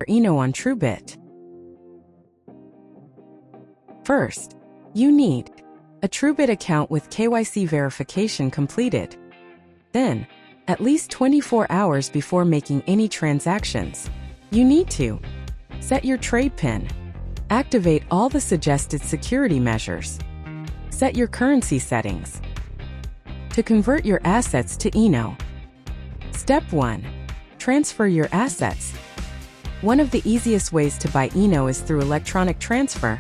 ENO on TruBit. First, you need a TruBit account with KYC verification completed. Then, at least 24 hours before making any transactions, you need to set your trade PIN, activate all the suggested security measures, set your currency settings. To convert your assets to ENO. Step 1. Transfer your assets. One of the easiest ways to buy ENO is through electronic transfer,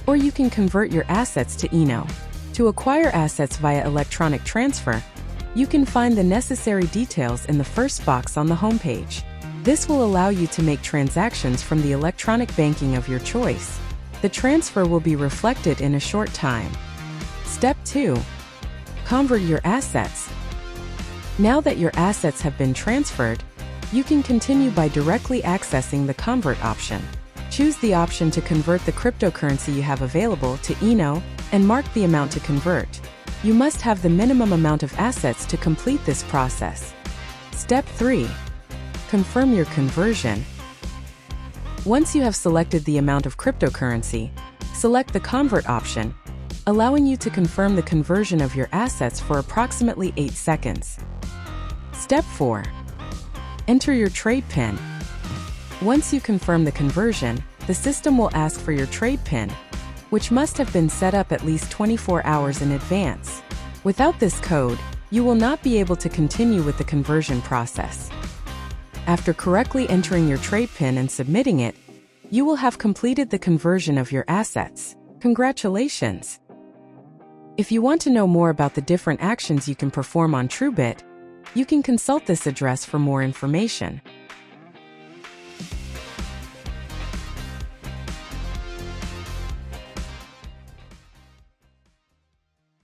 or you can convert your assets to ENO. To acquire assets via electronic transfer, you can find the necessary details in the first box on the homepage. This will allow you to make transactions from the electronic banking of your choice. The transfer will be reflected in a short time. Step 2. Convert your assets. Now that your assets have been transferred, you can continue by directly accessing the Convert option. Choose the option to convert the cryptocurrency you have available to ENO and mark the amount to convert. You must have the minimum amount of assets to complete this process. Step 3. Confirm your conversion. Once you have selected the amount of cryptocurrency, select the Convert option, allowing you to confirm the conversion of your assets for approximately 8 seconds. Step 4. Enter your trade PIN. Once you confirm the conversion, the system will ask for your trade PIN, which must have been set up at least 24 hours in advance. Without this code, you will not be able to continue with the conversion process. After correctly entering your trade PIN and submitting it, you will have completed the conversion of your assets. Congratulations! If you want to know more about the different actions you can perform on TruBit, you can consult this address for more information.